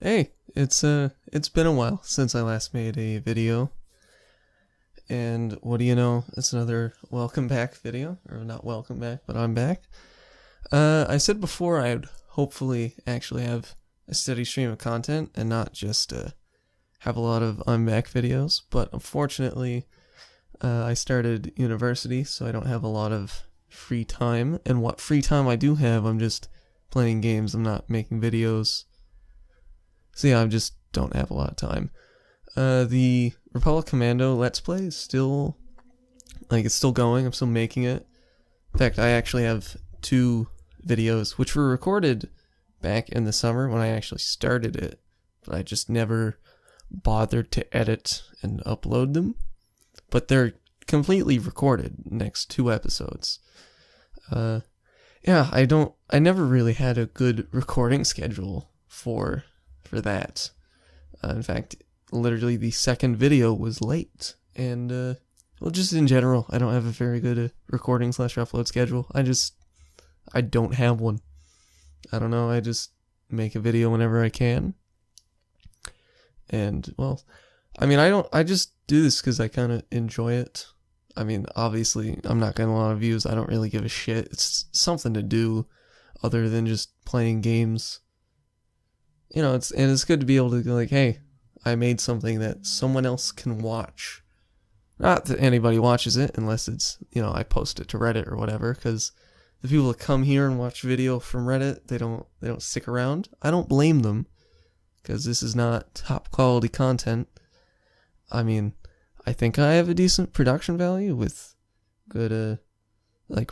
Hey, it's been a while since I last made a video, and what do you know? It's another welcome back video, or not welcome back, but I'm back. I said before I'd hopefully actually have a steady stream of content and not just have a lot of I'm back videos, but unfortunately, I started university, so I don't have a lot of free time, and what free time I do have, I'm just playing games. I'm not making videos. So yeah, I just don't have a lot of time. The Republic Commando Let's Play is still, it's still going. I'm still making it. In fact, I actually have two videos, which were recorded back in the summer when I actually started it, but I just never bothered to edit and upload them. But they're completely recorded, next two episodes. Yeah, I never really had a good recording schedule for that. In fact, literally the second video was late, and well, just in general, I don't have a very good recording / upload schedule. I don't have one. I don't know. I just make a video whenever I can, and well, I just do this because I kind of enjoy it. I mean, obviously, I'm not getting a lot of views. I don't really give a shit. It's something to do, other than just playing games. You know, it's good to be able to go like, hey, I made something that someone else can watch. Not that anybody watches it unless it's, I post it to Reddit or whatever, because the people that come here and watch video from Reddit, they don't stick around. I don't blame them, because this is not top quality content. I mean, I think I have a decent production value with good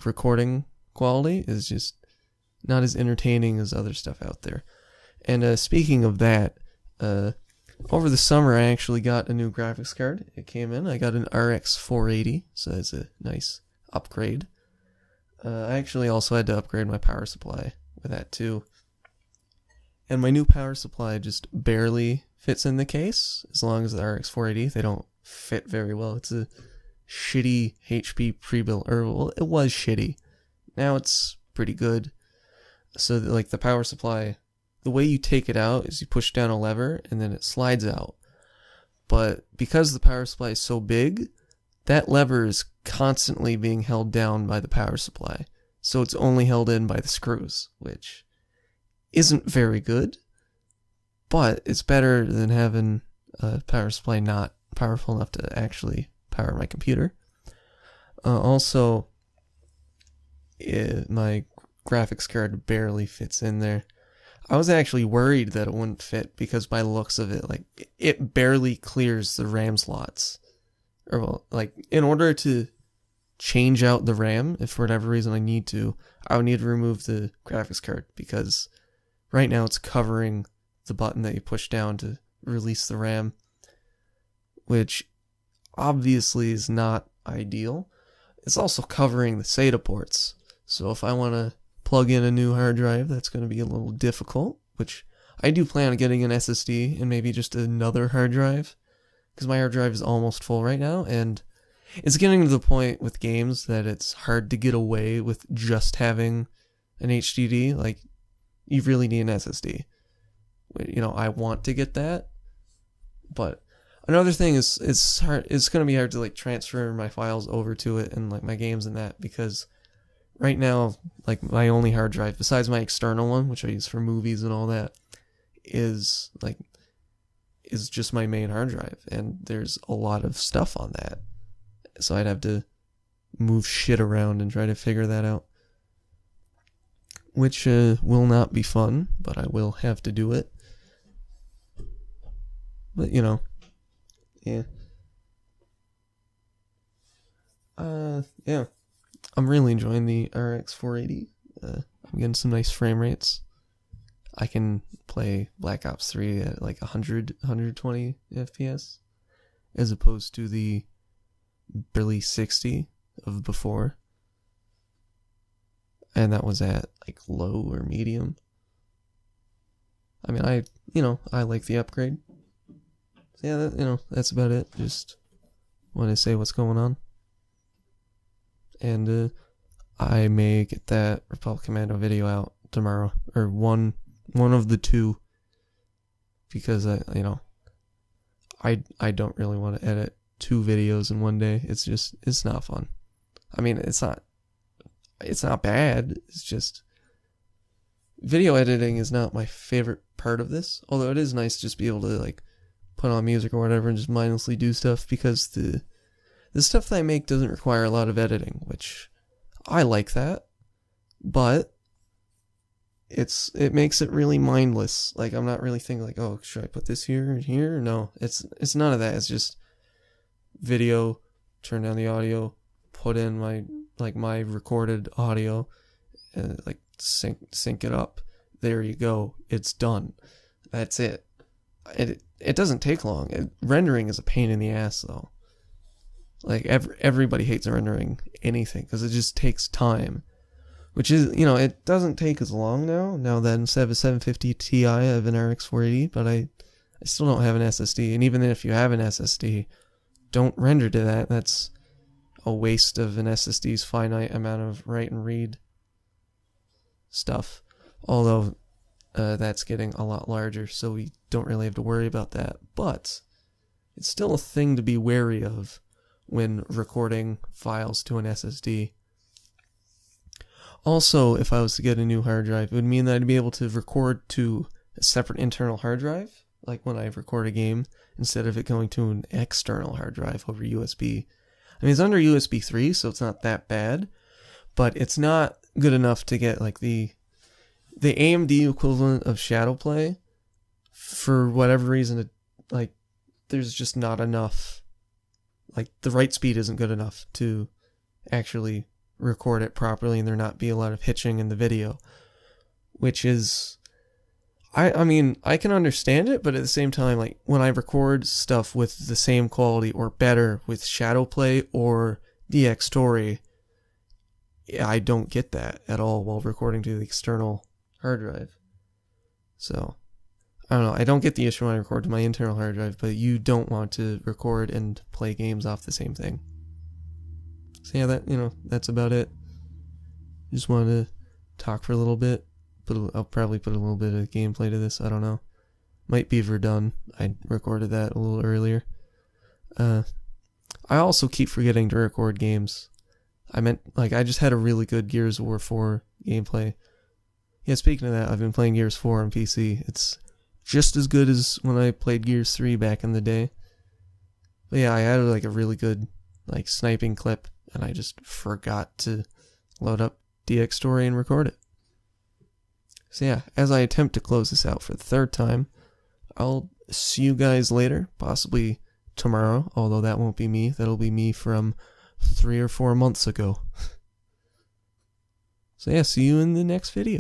recording quality. Is just not as entertaining as other stuff out there. And speaking of that, over the summer I actually got a new graphics card. It came in. I got an RX 480, so that's a nice upgrade. I actually also had to upgrade my power supply with that too. And my new power supply just barely fits in the case. As long as the RX 480, they don't fit very well. It's a shitty HP pre-built, or well, it was shitty. Now it's pretty good. So the power supply, the way you take it out is you push down a lever and then it slides out. But because the power supply is so big, that lever is constantly being held down by the power supply. So it's only held in by the screws, which isn't very good, but it's better than having a power supply not powerful enough to actually power my computer. Also, my graphics card barely fits in there. I was actually worried that it wouldn't fit because by the looks of it, it barely clears the RAM slots. Or well, in order to change out the RAM, if for whatever reason I need to, I would need to remove the graphics card because right now it's covering the button that you push down to release the RAM, which obviously is not ideal. It's also covering the SATA ports. So if I want to plug in a new hard drive, that's going to be a little difficult, which I do plan on getting an SSD and maybe just another hard drive, because my hard drive is almost full right now, and it's getting to the point with games that it's hard to get away with just having an HDD. You really need an SSD. I want to get that, but another thing is it's hard. It's going to be hard to transfer my files over to it and my games and that, because right now, my only hard drive, besides my external one, which I use for movies and all that, is just my main hard drive, and there's a lot of stuff on that. So I'd have to move shit around and try to figure that out, which will not be fun, but I will have to do it. But yeah. Yeah. I'm really enjoying the RX 480. I'm getting some nice frame rates. I can play Black Ops 3 at 120 FPS, as opposed to the barely 60 of before. And that was at low or medium. I mean, I like the upgrade. So yeah, that's about it. Just want to say what's going on. And I may get that Republic Commando video out tomorrow, or one of the two because I don't really want to edit 2 videos in one day. It's not fun. I mean, it's not bad. It's just video editing is not my favorite part of this. Although it is nice to just be able to like put on music or whatever and just mindlessly do stuff, because the stuff that I make doesn't require a lot of editing, which I like that. But it makes it really mindless. Like, I'm not really thinking like, oh, should I put this here and here? No, it's none of that. It's just video, turn down the audio, put in my recorded audio, and like sync it up. There you go. It's done. That's it. It doesn't take long. Rendering is a pain in the ass though. Like everybody hates rendering anything because it just takes time. Which is, it doesn't take as long now that instead of a 750 Ti, I have an RX 480, but I still don't have an SSD. And even if you have an SSD, don't render to that. That's a waste of an SSD's finite amount of write and read stuff. Although, that's getting a lot larger, so we don't really have to worry about that. But it's still a thing to be wary of when recording files to an SSD. Also, if I was to get a new hard drive, it would mean that I'd be able to record to a separate internal hard drive, like when I record a game, instead of it going to an external hard drive over USB. I mean, it's under USB 3, so it's not that bad, but it's not good enough to get like the AMD equivalent of Shadowplay. For whatever reason, there's just not enough. Like, the write speed isn't good enough to actually record it properly and there not be a lot of hitching in the video, which is, I mean, I can understand it, but at the same time, like, when I record stuff with the same quality or better with Shadowplay or DxTory, I don't get that at all while recording to the external hard drive. So, I don't know, I don't get the issue when I record to my internal hard drive, but you don't want to record and play games off the same thing. So yeah, that's about it. Just wanted to talk for a little bit. I'll probably put a little bit of gameplay to this. I don't know. Might be Verdun. I recorded that a little earlier. I also keep forgetting to record games. I just had a really good Gears of War 4 gameplay. Yeah, speaking of that, I've been playing Gears 4 on PC. It's just as good as when I played Gears 3 back in the day. But yeah, I had like a really good sniping clip, and I just forgot to load up DxTory and record it. So yeah, as I attempt to close this out for the 3rd time, I'll see you guys later, possibly tomorrow, although that won't be me. That'll be me from 3 or 4 months ago. So yeah, see you in the next video.